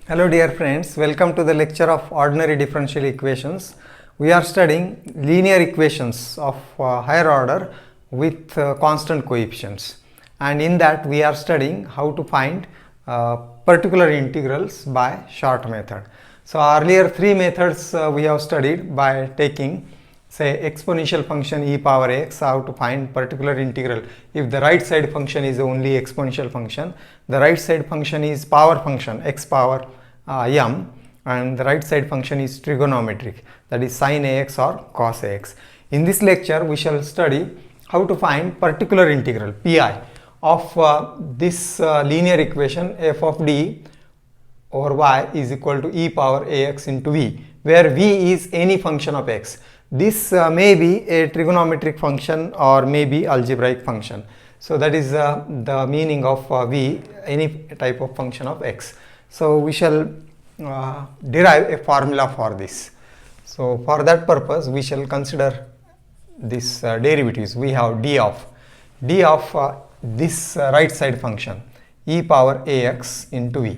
Hello dear friends, welcome to the lecture of ordinary differential equations. We are studying linear equations of higher order with constant coefficients, and in that we are studying how to find particular integrals by short method. So earlier three methods we have studied by taking say exponential function e power x, how to find particular integral. If the right side function is only exponential function, the right side function is power function x power m, and the right side function is trigonometric, that is sin ax or cos ax. In this lecture we shall study how to find particular integral pi of this linear equation f of d over y is equal to e power ax into v, where v is any function of x. This may be a trigonometric function or may be algebraic function. So that is the meaning of v, any type of function of x. So we shall derive a formula for this. So for that purpose we shall consider this derivatives. We have d of this right side function e power ax into v,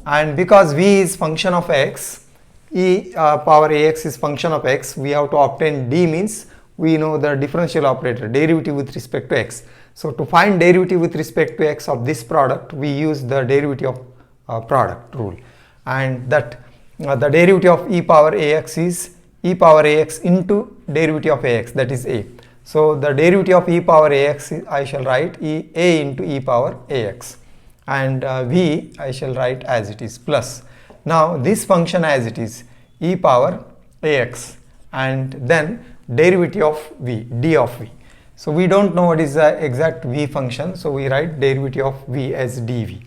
and because v is function of x, e power ax is function of x, we have to obtain d, means we know the differential operator, derivative with respect to x. So to find derivative with respect to x of this product, we use the derivative of product rule, and that the derivative of e power ax is e power ax into derivative of ax, that is a. So the derivative of e power ax is, I shall write a into e power ax, and v I shall write as it is plus. Now this function as it is e power ax, and then derivative of v, d of v. So we don't know what is the exact v function, so we write derivative of v as dv,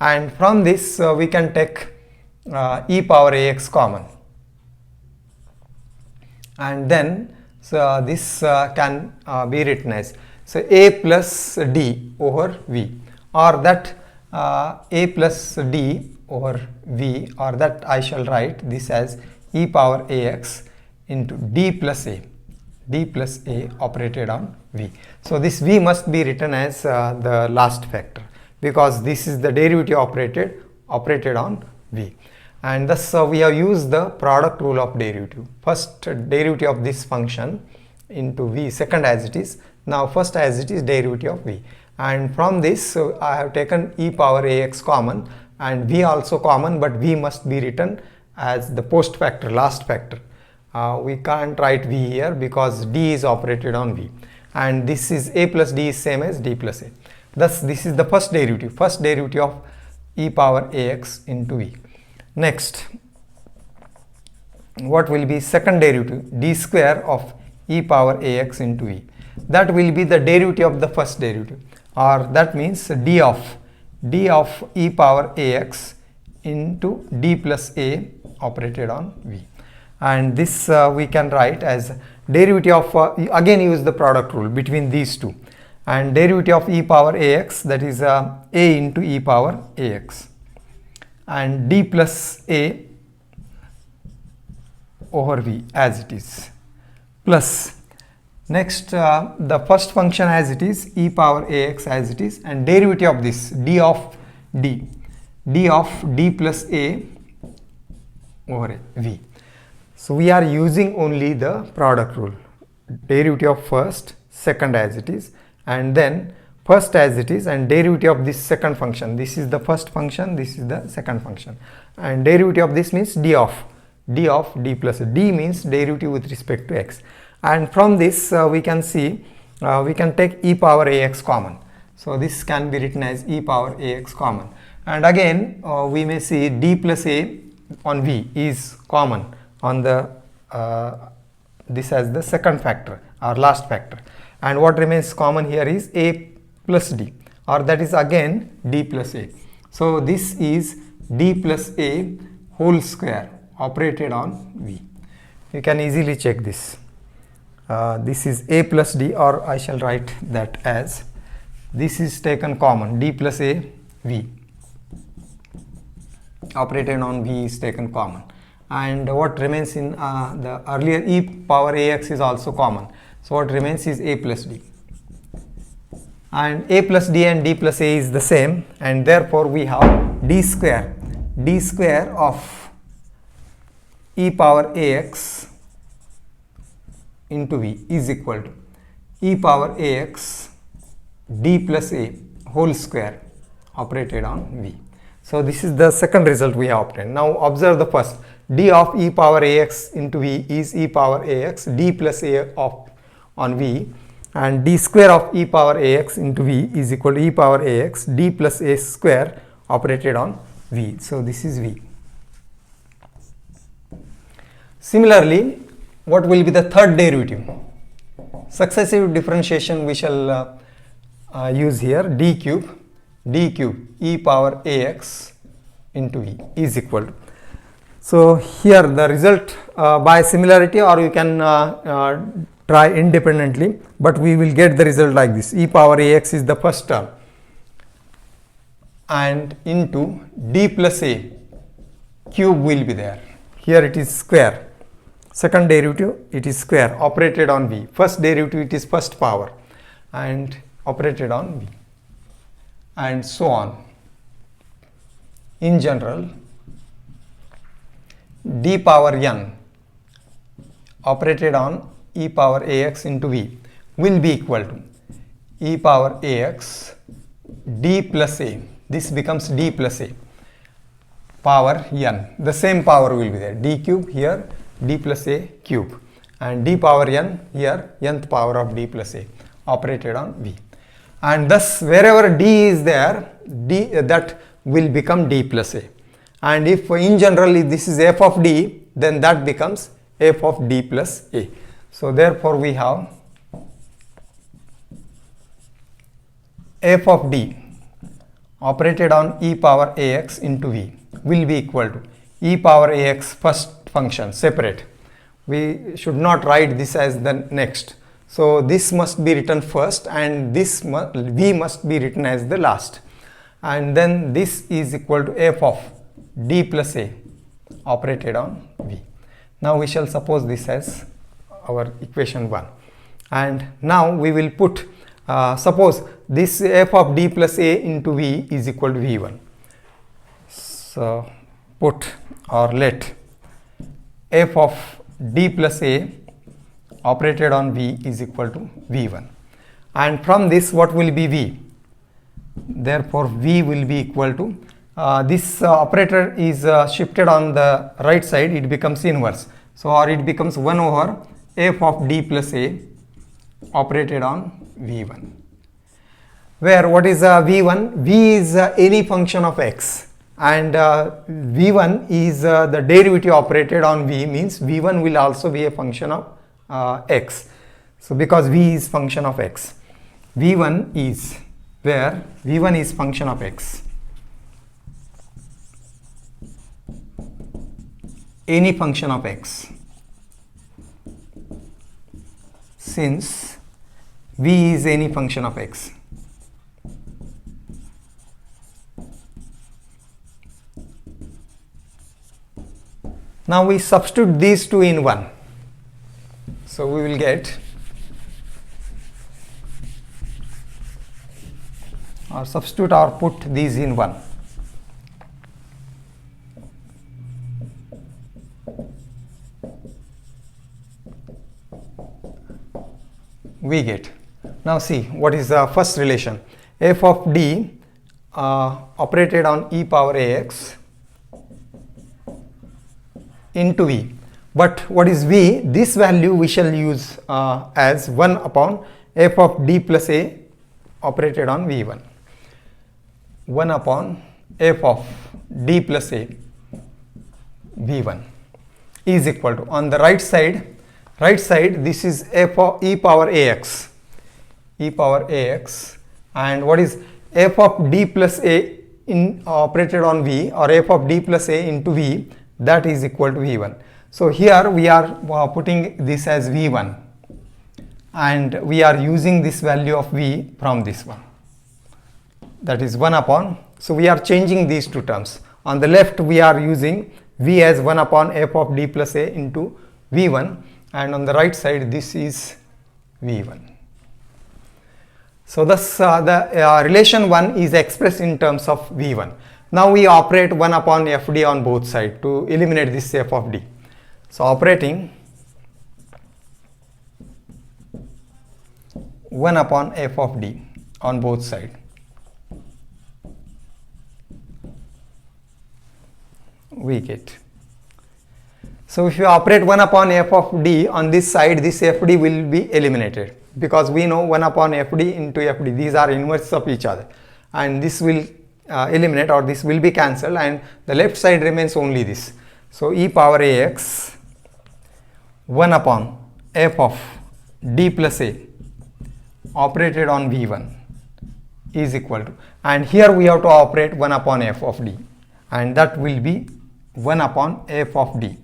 and from this we can take e power ax common, and then so this can be written as a plus d over v, or that a plus d over v, or that I shall write this as e power ax into d plus a operated on v. So this v must be written as the last factor, because this is the derivative operated on v, and thus we have used the product rule of derivative. First derivative of this function into v, second as it is, now first as it is derivative of v, and from this I have taken e power ax common and v also common, but v must be written as the post factor, last factor. We can't write v here because d is operated on v, and this is a plus d is same as d plus a. Thus this is the first derivative of e power ax into v. Next, what will be second derivative? D square of e power ax into v. That will be the derivative of the first derivative, or that means d of e power ax into d plus a operated on v, and this we can write as derivative of again use the product rule between these two, and derivative of e power ax, that is a into e power ax, and d plus a over v as it is, plus next the first function as it is e power ax as it is, and derivative of this d of d plus a over v. So we are using only the product rule, derivative of first, second as it is, and then first as it is, and derivative of this second function. This is the first function, this is the second function, and derivative of this means d plus a. D means derivative with respect to x, and from this we can see we can take e power ax common. So this can be written as e power ax common, and again we may see d plus a on v is common on the this as the second factor or last factor, and what remains common here is a plus d, or that is again d plus a. So this is d plus a whole square operated on v. You can easily check this. This is a plus d, or I shall write that as this is taken common, d plus a v operated on v is taken common, and what remains in the earlier e power ax is also common, so what remains is a plus d, and a plus d and d plus a is the same, and therefore we have d square d square of e power ax into v is equal to e power ax d plus a whole square operated on v. So this is the second result we have obtained. Now observe the first. D of e power ax into v is e power ax d plus a of on v, and d square of e power ax into v is equal to e power ax d plus a square operated on v. So this is v. Similarly, what will be the third derivative? Successive differentiation we shall use here. D cube e power ax into v is equal to. So here the result by similarity, or you can try independently, but we will get the result like this. E power ax is the first term, and into d plus a cube will be there. Here it is square. Second derivative it is square operated on v. First derivative it is first power and operated on v, and so on. In general, d power n operated on e power ax into v will be equal to e power ax d plus a. This becomes d plus a power n. The same power will be there. D cube here, d plus a cube, and d power n here, nth power of d plus a operated on v. And thus wherever d is there, d that will become d plus a. And if in general if this is f of d, then that becomes f of d plus a. So therefore we have f of d operated on e power ax into v will be equal to e power ax first function separate. We should not write this as the next. So this must be written first, and this v must be written as the last. And then this is equal to f of d plus a operated on v. Now we shall suppose this as our equation 1. And now we will put, suppose this f of d plus a into v is equal to v1. So put or let f of d plus a operated on v is equal to v1. And from this what will be v? Therefore v will be equal to, this operator is shifted on the right side, it becomes inverse. So or it becomes 1 over f of d plus a operated on v1. Where what is v1? V is any function of x, and v1 is the derivative operated on v, means v1 will also be a function of x. So because v is function of x, v1 is where v1 is function of x, any function of x, since v is any function of x. Now we substitute these two in 1. So we will get, or substitute or put these in 1. We get, now see what is the first relation, f of d operated on e power ax into v. But what is v? This value we shall use as 1 upon f of d plus a operated on v1. 1 upon f of d plus a v1 is equal to, on the right side this is f of e power ax, and what is f of d plus a in operated on v, or f of d plus a into v, that is equal to v1. So here we are putting this as v1, and we are using this value of v from this one, that is 1 upon, so we are changing these two terms. On the left we are using v as 1 upon f of d plus a into v1, and on the right side this is v1. So thus the relation 1 is expressed in terms of v1. Now we operate 1 upon fd on both sides to eliminate this f of d. So operating 1 upon f of d on both sides. We get. So if you operate 1 upon f of d on this side, this fd will be eliminated, because we know 1 upon fd into fd, these are inverse of each other, and this will eliminate, or this will be cancelled, and the left side remains only this. So e power ax 1 upon f of d plus a operated on v1 is equal to, and here we have to operate 1 upon f of d, and that will be 1 upon f of d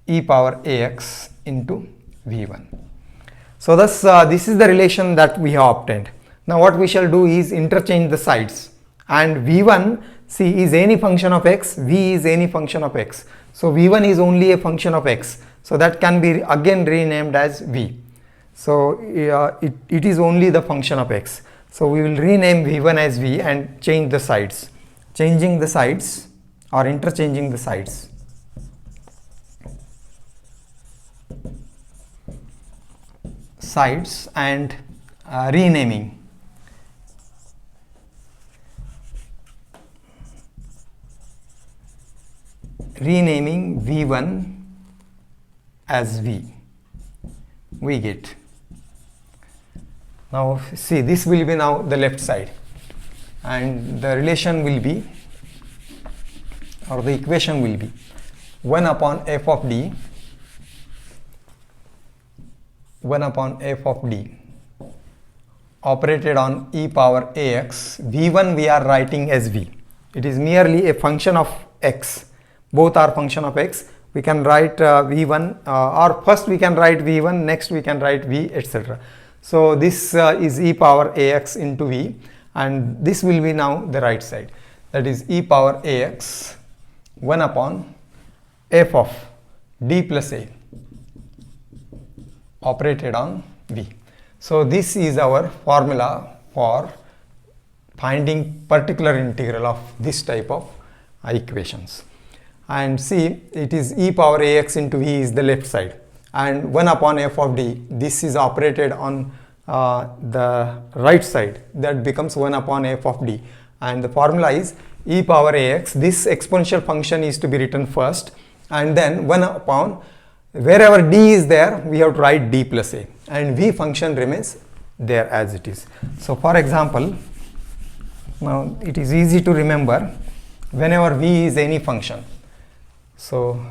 e power ax into v1. So thus this is the relation that we have obtained. Now what we shall do is interchange the sides, and v1 see is any function of x, v is any function of x. So v1 is only a function of x, so that can be again renamed as v. So it is only the function of x. So we will rename v1 as v and change the sides. Changing the sides or interchanging the sides. Sides and renaming. Renaming v1 as v. We get. Now see, this will be now the left side, and the relation will be, or the equation will be 1 upon f of d 1 upon f of d operated on e power ax. v1 we are writing as v. It is merely a function of x. Both are function of x. We can write v1, or first we can write v1, next we can write v, etc. So this is e power ax into v, and this will be now the right side. That is e power ax 1 upon f of d plus a operated on v. So this is our formula for finding particular integral of this type of equations. And see, it is e power ax into v is the left side, and 1 upon f of d, this is operated on the right side, that becomes 1 upon f of d, and the formula is e power ax. This exponential function is to be written first, and then 1 upon, wherever d is there we have to write d plus a, and v function remains there as it is. So for example, now it is easy to remember whenever v is any function. So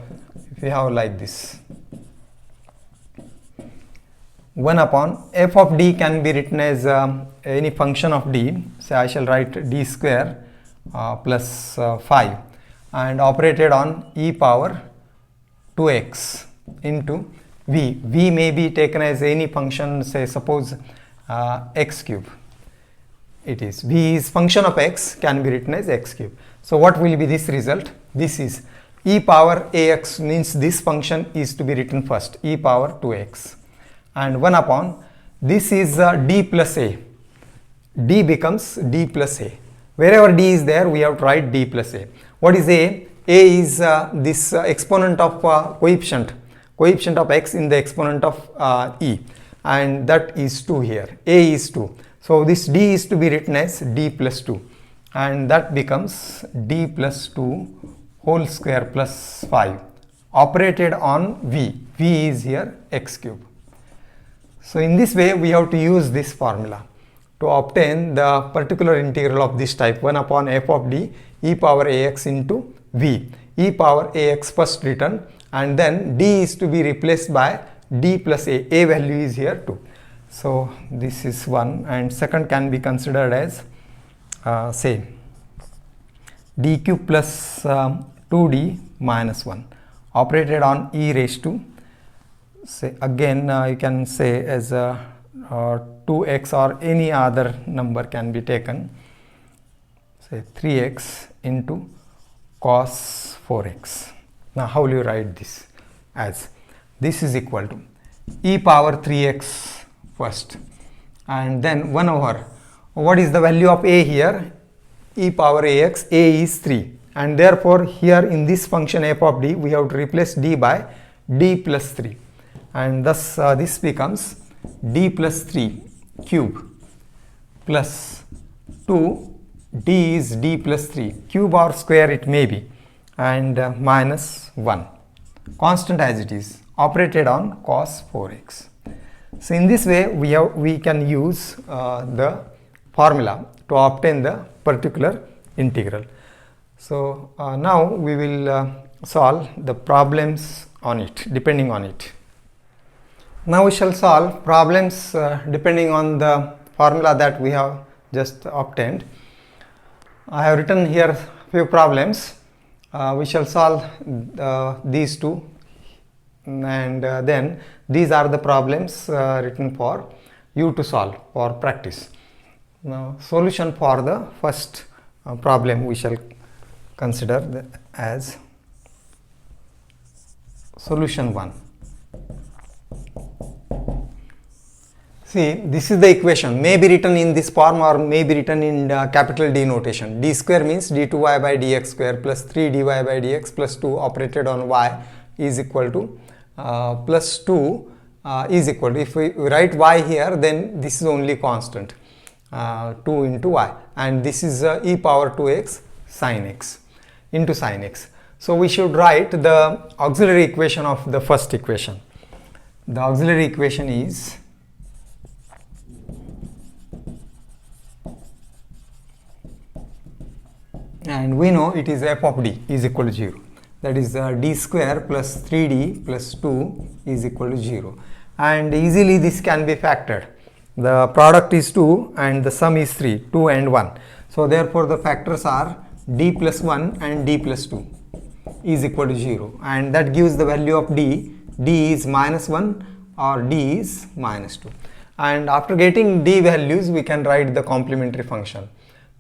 if we have like this, 1 upon f of d can be written as any function of d. So I shall write d square plus 5 and operated on e power 2x into v. V may be taken as any function, say suppose x cube. It is v is function of x, can be written as x cube. So what will be this result? This is e power ax, means this function is to be written first, e power 2x, and 1 upon, this is d plus a. D becomes d plus a. Wherever d is there we have to write d plus a. What is a? A is this exponent of coefficient of x in the exponent of e, and that is 2 here. A is 2. So this d is to be written as d plus 2, and that becomes d plus 2 whole square plus 5 operated on v. V is here x cube. So in this way we have to use this formula to obtain the particular integral of this type, 1 upon f of d e power ax into v. E power ax first written, and then d is to be replaced by d plus a. A value is here 2. So this is one, and second can be considered as say d cube plus 2d minus 1 operated on e raised to, say again you can say as 2x, or any other number can be taken, say 3x into cos 4x. Now how will you write this? As this is equal to e power 3x first, and then 1 over, what is the value of a here? e power ax, a is 3, and therefore here in this function f of d we have to replace d by d plus 3, and thus this becomes d plus 3 cube plus 2, d is d plus 3 cube or square it may be, and minus 1, constant as it is, operated on cos 4x. So in this way we can use the formula to obtain the particular integral. So now we will solve the problems on it, depending on it. Now we shall solve problems depending on the formula that we have just obtained. I have written here few problems. We shall solve these two, and then these are the problems written for you to solve for practice. Now solution for the first problem we shall consider as solution 1. See, this is the equation, may be written in this form or may be written in capital D notation. D square means d2y by dx square plus 3dy by dx plus 2 operated on y is equal to plus 2 is equal to, if we write y here, then this is only constant, 2 into y, and this is e power 2x sin x into sin x. So we should write the auxiliary equation of the first equation. The auxiliary equation is and we know it is f of d is equal to 0, that is d square plus 3d plus 2 is equal to 0, and easily this can be factored. The product is 2 and the sum is 3, 2 and 1. So therefore the factors are d plus 1 and d plus 2 is equal to 0, and that gives the value of d. D is minus 1 or d is minus 2, and after getting d values we can write the complementary function.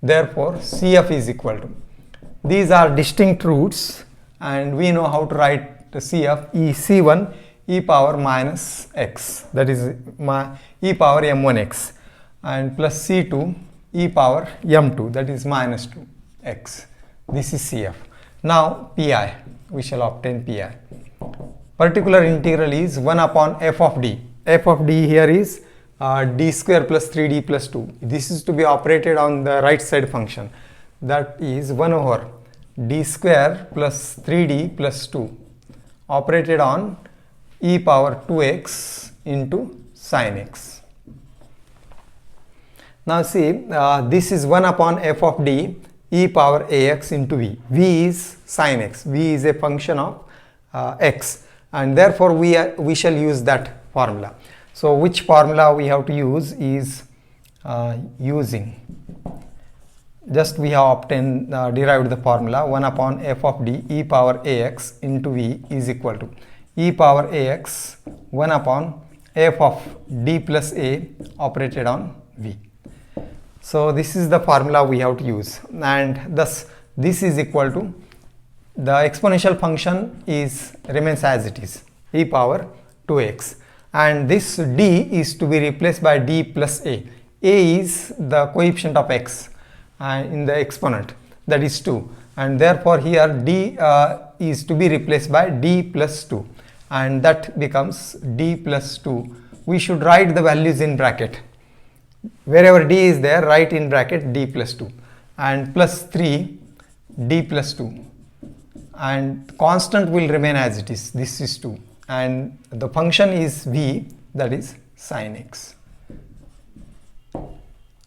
Therefore CF is equal to, these are distinct roots and we know how to write the CF, C1 e power minus x, that is e power m1x, and plus C2 e power m2, that is minus 2x. This is CF. Now Pi, we shall obtain Pi. Particular integral is 1 upon f of d. F of d here is d square plus 3d plus 2. This is to be operated on the right side function, that is 1 over d square plus 3d plus 2 operated on e power 2x into sin x. Now see, this is 1 upon f of d e power ax into v. V is sin x. V is a function of x, and therefore we shall use that formula. So which formula we have to use is using, just we have obtained, derived the formula 1 upon f of d e power ax into v is equal to e power ax 1 upon f of d plus a operated on v. So this is the formula we have to use, and thus this is equal to, the exponential function remains as it is, e power 2x, and this d is to be replaced by d plus a. A is the coefficient of x in the exponent, that is 2, and therefore here d is to be replaced by d plus 2, and that becomes d plus 2. We should write the values in bracket. Wherever d is there, write in bracket d plus 2, and plus 3 d plus 2, and constant will remain as it is, this is 2, and the function is v, that is sin x,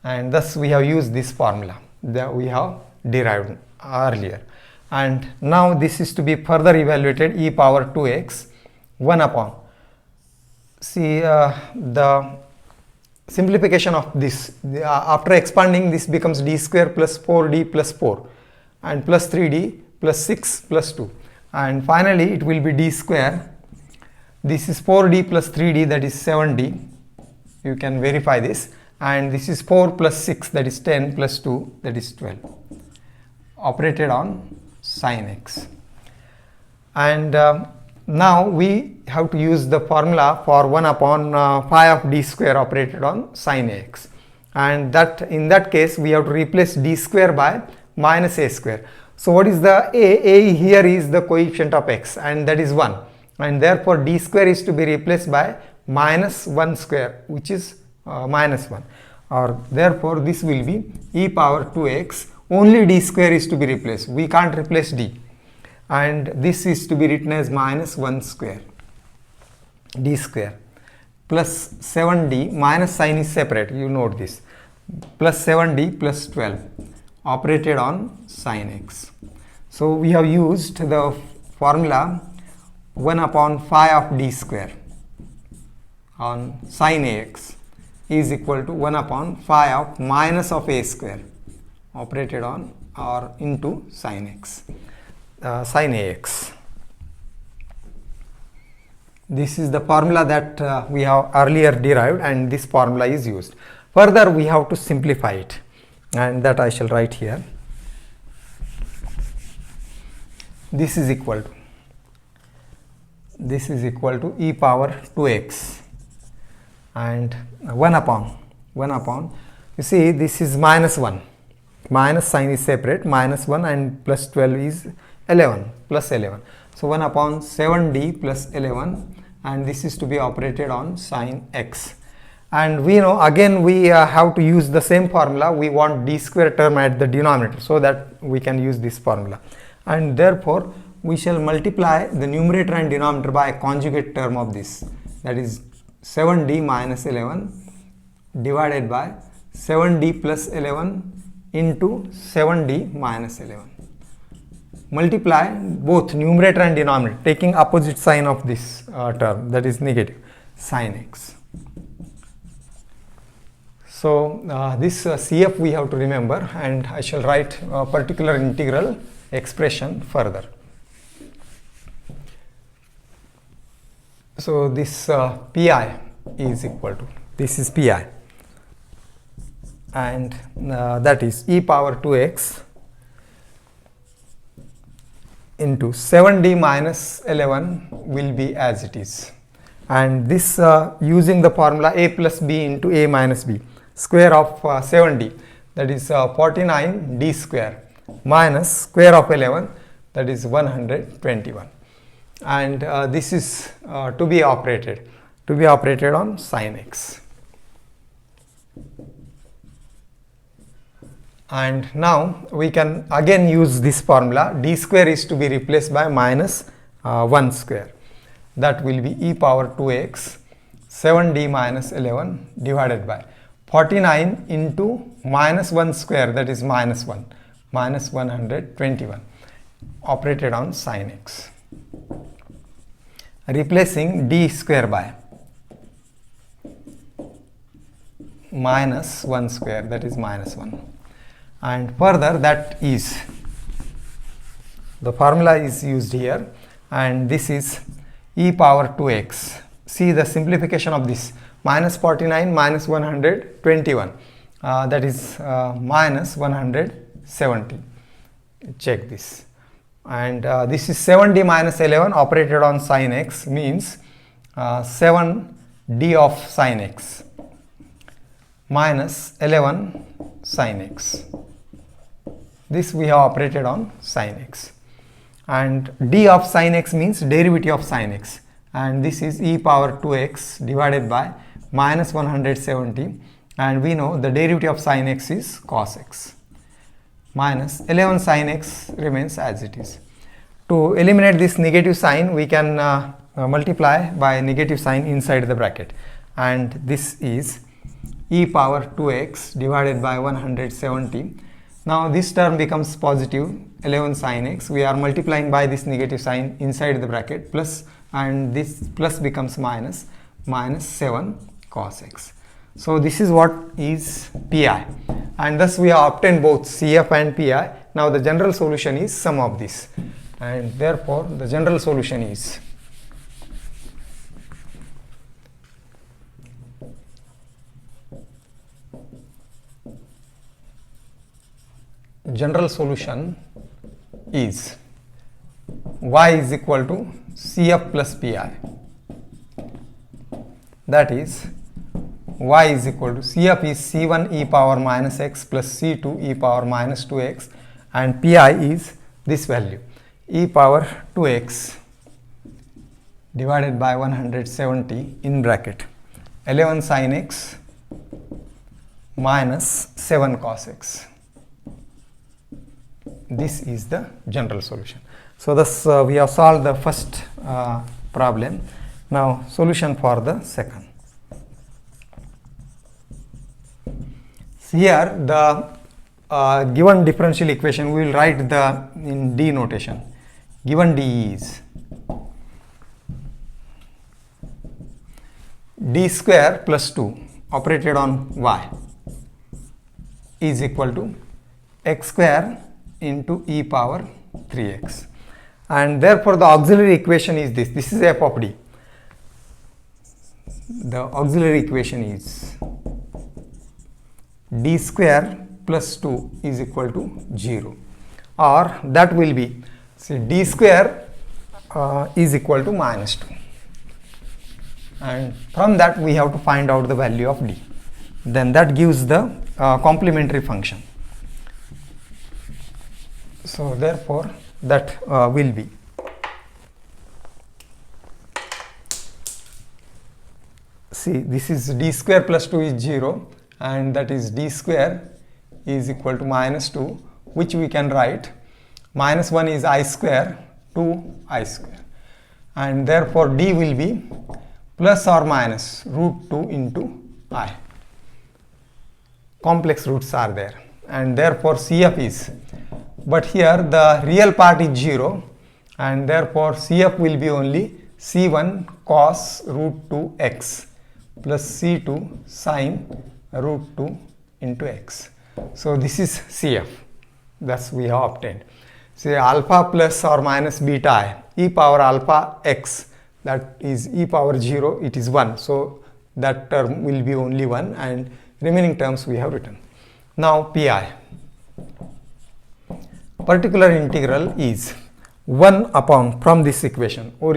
and thus we have used this formula that we have derived earlier, and now this is to be further evaluated, e power 2x 1 upon, see the simplification of this, after expanding this becomes d square plus 4d plus 4 and plus 3d plus 6 plus 2, and finally it will be d square, this is 4d plus 3d, that is 7d, you can verify this, and this is 4 plus 6, that is 10 plus 2, that is 12, operated on sin x. And now we have to use the formula for 1 upon phi of d square operated on sin x, and that in that case we have to replace d square by minus a square. So what is the a here is the coefficient of x, and that is 1, and therefore d square is to be replaced by minus 1 square, which is minus 1, or therefore this will be e power 2x. Only d square is to be replaced, we can't replace d, and this is to be written as minus 1 square d square plus 7d, minus sign is separate, you note this, plus 7d plus 12 operated on sin x. So we have used the formula 1 upon phi of d square on sin ax is equal to 1 upon phi of minus of a square operated on or into sin x, sin ax. This is the formula that we have earlier derived, and this formula is used. Further we have to simplify it, and that I shall write here. This is equal to e power 2x and 1 upon, you see this is minus 1, minus sign is separate, minus 1 and plus 12 is 11, plus 11. So 1 upon 7d plus 11, and this is to be operated on sin x. And we know again we have to use the same formula. We want d square term at the denominator, so that we can use this formula, and therefore we shall multiply the numerator and denominator by a conjugate term of this, that is 7d minus 11 divided by 7d plus 11 into 7d minus 11. Multiply both numerator and denominator taking opposite sign of this term, that is negative, sin x. So this CF we have to remember, and I shall write a particular integral expression further. So this pi is equal to, this is pi, and that is e power 2x into 7d minus 11 will be as it is, and this using the formula a plus b into a minus b, square of 7d, that is 49 d square, minus square of 11, that is 121, and this is to be operated on sin x. And now we can again use this formula, d square is to be replaced by minus 1 square, that will be e power 2x 7d minus 11 divided by 49 into minus 1 square, that is minus 1, minus 121 operated on sin x, replacing d square by minus 1 square, that is minus 1. And further, that is, the formula is used here, and this is e power 2x. See the simplification of this, minus 49 minus 121, that is minus 170. Check this. And this is 7d minus 11 operated on sin x, means 7d of sin x minus 11 sin x. This we have operated on sin x, and d of sin x means derivative of sin x, and this is e power 2x divided by minus 170, and we know the derivative of sin x is cos x, minus 11 sin x remains as it is. To eliminate this negative sign, we can multiply by negative sign inside the bracket, and this is e power 2x divided by 170. Now this term becomes positive 11 sin x. We are multiplying by this negative sign inside the bracket, plus, and this plus becomes minus, minus 7 cos x. So this is what is pi, and thus we have obtained both CF and pi. Now the general solution is sum of this, and therefore the general solution is y is equal to CF plus pi, that is y is equal to CF is C1 e power minus x plus C2 e power minus 2x, and Pi is this value, e power 2x divided by 170 in bracket 11 sin x minus 7 cos x. This is the general solution. So thus we have solved the first problem. Now solution for the second. Here the given differential equation, we will write the in D notation. Given D is d square plus 2 operated on y is equal to x square into e power 3x, and therefore the auxiliary equation is this. This is f of d. The auxiliary equation is d square plus 2 is equal to 0, or that will be, see, d square is equal to minus 2, and from that we have to find out the value of d. Then that gives the complementary function. So therefore that will be see, this is d square plus 2 is 0, and that is d square is equal to minus 2, which we can write minus 1 is I square 2I square, and therefore d will be plus or minus root 2 into I. Complex roots are there, and therefore CF is, but here the real part is 0, and therefore CF will be only C1 cos root 2 x plus C2 sin root 2 into x. So this is CF, thus we have obtained. Say alpha plus or minus beta I, e power alpha x, that is e power 0, it is 1, so that term will be only 1, and remaining terms we have written. Now Pi, particular integral is 1 upon, from this equation, or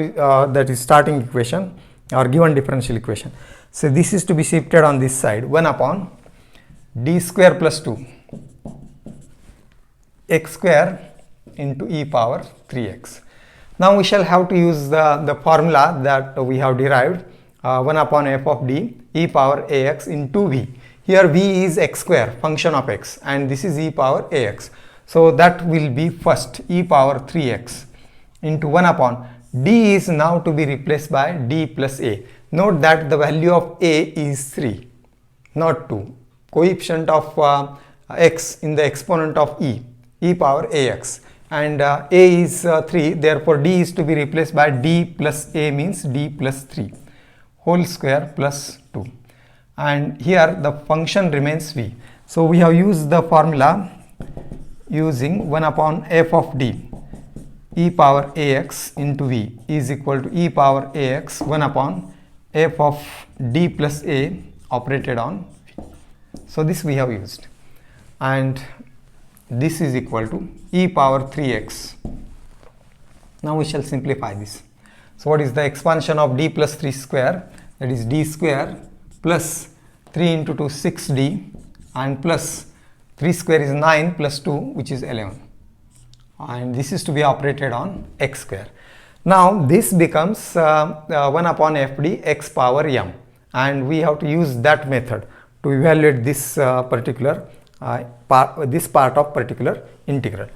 that is starting equation or given differential equation. So this is to be shifted on this side, 1 upon d square plus 2 x square into e power 3x. Now we shall have to use the formula that we have derived, 1 upon f of d e power ax into v. Here v is x square, function of x, and this is e power ax. So that will be first e power 3x into 1 upon d is now to be replaced by d plus a. Note that the value of a is 3, not 2. Coefficient of x in the exponent of e power ax, and a is 3, therefore d is to be replaced by d plus a, means d plus 3 whole square plus 2, and here the function remains v. So we have used the formula using 1 upon f of d e power ax into v is equal to e power ax 1 upon f of d plus a operated on v. So this we have used, and this is equal to e power 3x. Now we shall simplify this. So what is the expansion of d plus 3 square? That is d square plus 3 into 2 6d, and plus 3 square is 9 plus 2, which is 11, and this is to be operated on x square. Now this becomes 1 upon fd x power m, and we have to use that method to evaluate this particular part of particular integral.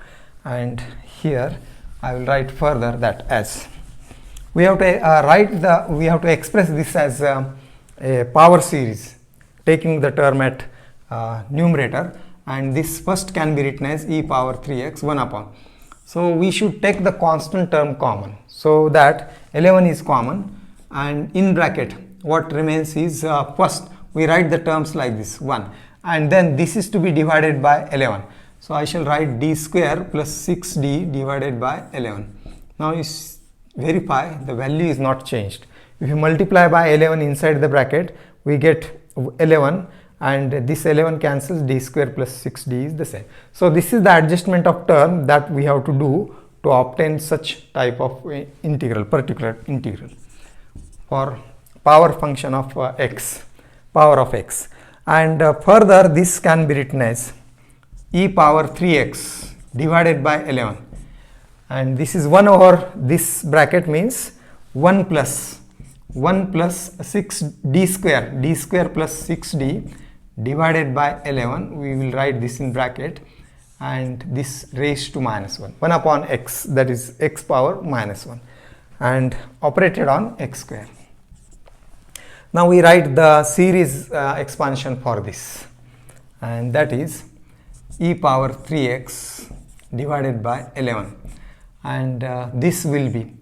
And here I will write further that as we have to we have to express this as a power series, taking the term at numerator, and this first can be written as e power 3x 1 upon. So we should take the constant term common, so that 11 is common, and in bracket what remains is first we write the terms like this 1, and then this is to be divided by 11. So I shall write d square plus 6d divided by 11. Now you verify the value is not changed. If you multiply by 11 inside the bracket, we get 11, and this 11 cancels, d square plus 6d is the same. So this is the adjustment of term that we have to do to obtain such type of integral, particular integral for power function of x. power of x. And further this can be written as e power 3x divided by 11, and this is 1 over this bracket means 1 plus 6d square plus 6d divided by 11. We will write this in bracket, and this raised to minus 1 upon x, that is x power minus 1, and operated on x square. Now we write the series expansion for this, and that is e power 3x divided by 11, and this will be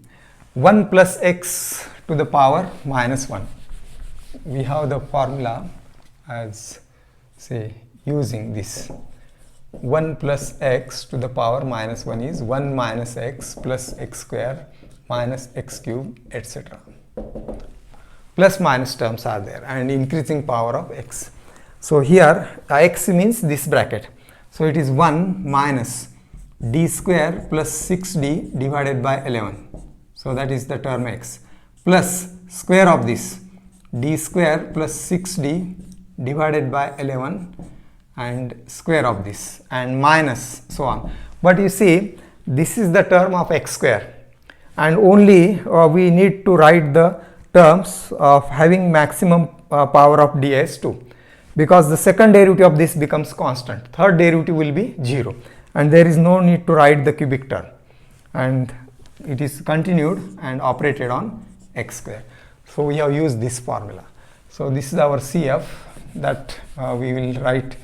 1 plus x to the power minus 1. We have the formula as, say, using this 1 plus x to the power minus 1 is 1 minus x plus x square minus x cube, etc. Plus minus terms are there, and increasing power of x. So here x means this bracket, so it is 1 minus d square plus 6d divided by 11, so that is the term x, plus square of this d square plus 6d divided by 11 and square of this, and minus so on. But you see, this is the term of x square, and only we need to write the terms of having maximum power of d as 2, because the second derivative of this becomes constant, third derivative will be 0, and there is no need to write the cubic term, and it is continued and operated on x square. So we have used this formula. So this is our CF that we will write,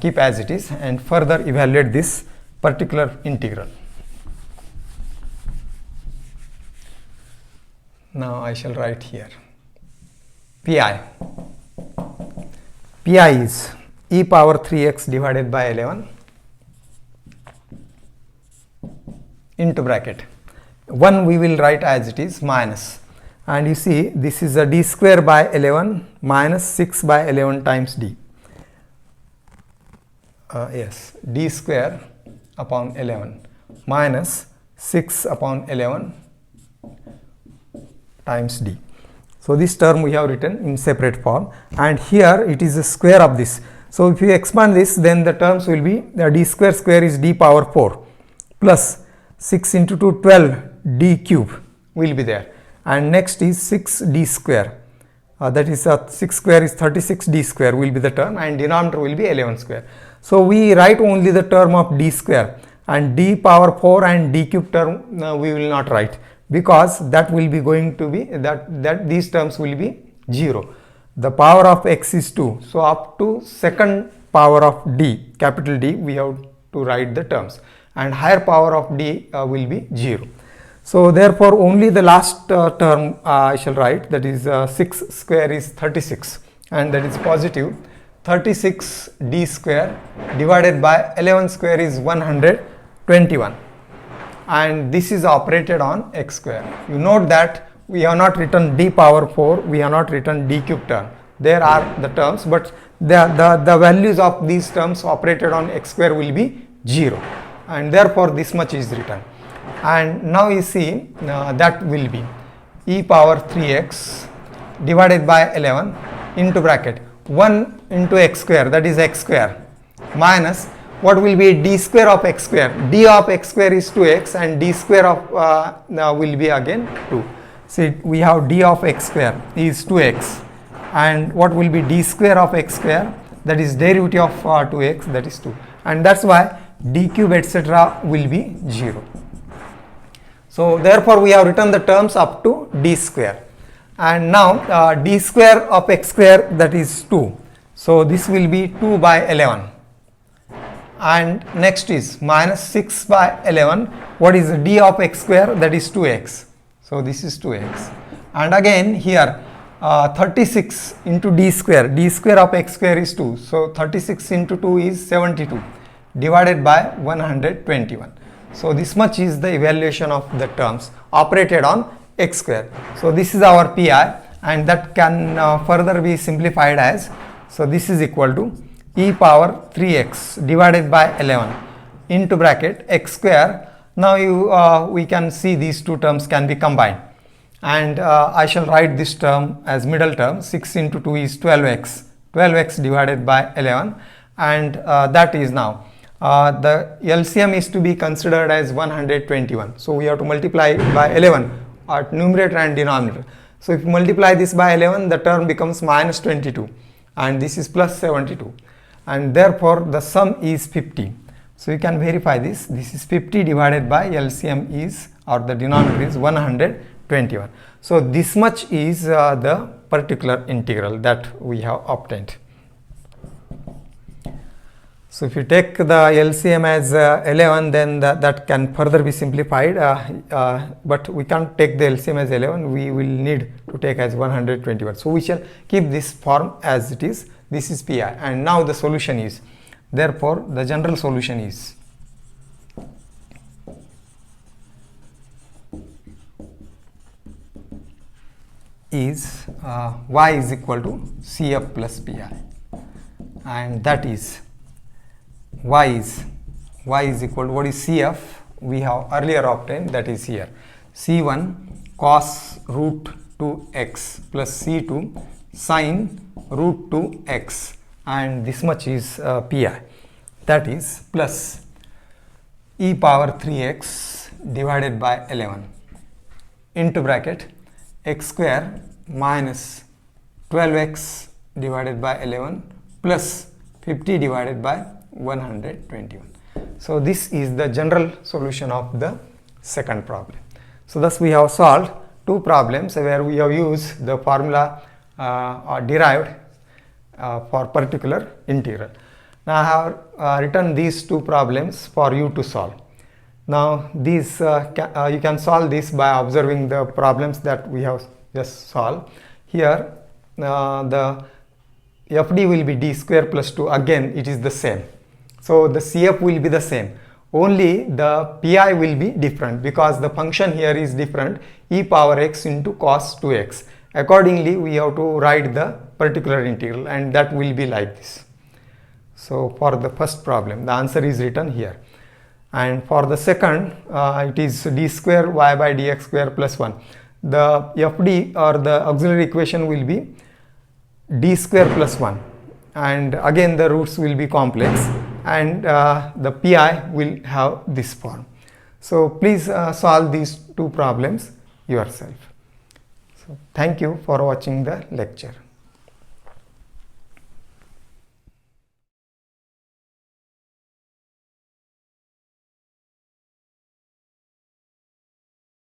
keep as it is, and further evaluate this particular integral. Now I shall write here pi. Pi is e power 3x divided by 11 into bracket 1 we will write as it is minus, and you see this is a d square by 11 minus 6 by 11 times d. Yes, d square upon 11 minus 6 upon 11 times d. So this term we have written in separate form, and here it is the square of this. So if you expand this, then the terms will be d square square is d power 4 plus 6 into 2 12 d cube will be there, and next is 6d square, that is 6 square is 36 d square will be the term, and denominator will be 11 square. So we write only the term of d square, and d power 4 and d cube term we will not write, because that will be going to be that these terms will be 0. The power of x is 2, so up to second power of d, capital D, we have to write the terms, and higher power of d will be 0. So therefore only the last term I shall write, that is 6 square is 36, and that is positive 36 d square divided by 11 square is 121, and this is operated on x square. You note that we have not written d power 4, we have not written d cube term. There are the terms, but the values of these terms operated on x square will be 0, and therefore this much is written. And now you see that will be e power 3x divided by 11 into bracket 1 into x square, that is x square, minus what will be d square of x square. D of x square is 2x, and d square of will be again 2. See, we have d of x square is 2x, and what will be d square of x square, that is derivative of 2x, that is 2, and that's why d cube etc. will be 0. So therefore we have written the terms up to d square, and now d square of x square, that is 2, so this will be 2 by 11, and next is minus 6 by 11, what is d of x square, that is 2x, so this is 2x, and again here 36 into d square of x square is 2, so 36 into 2 is 72 divided by 121. So this much is the evaluation of the terms operated on x square. So this is our pi, and that can further be simplified as, so this is equal to e power 3x divided by 11 into bracket x square. Now we can see these two terms can be combined, and I shall write this term as middle term. 6 into 2 is 12x, 12x divided by 11, and that is now the LCM is to be considered as 121. So we have to multiply it by 11 at numerator and denominator. So if you multiply this by 11, the term becomes minus 22, and this is plus 72, and therefore the sum is 50. So you can verify this. This is 50 divided by LCM is, or the denominator is 121. So this much is the particular integral that we have obtained. So if you take the LCM as 11, then that can further be simplified, but we can't take the LCM as 11, we will need to take as 121. So we shall keep this form as it is. This is Pi, and now the solution is, therefore the general solution is y is equal to Cf plus Pi, and that is y is equal to, what is Cf? We have earlier obtained, that is here, C1 cos root 2x plus C2 sin root 2x, and this much is Pi, that is plus e power 3x divided by 11 into bracket x square minus 12x divided by 11 plus 50 divided by 121. So this is the general solution of the second problem. So thus we have solved two problems where we have used the formula or derived for particular integral. Now I have written these two problems for you to solve. Now these you can solve this by observing the problems that we have just solved. Here the FD will be d square plus 2, again it is the same. So the CF will be the same, only the Pi will be different because the function here is different, e power x into cos 2x. Accordingly we have to write the particular integral, and that will be like this. So for the first problem the answer is written here, and for the second it is d square y by dx square plus 1. The FD or the auxiliary equation will be d square plus 1, and again the roots will be complex, and the Pi will have this form. So please solve these two problems yourself. So thank you for watching the lecture.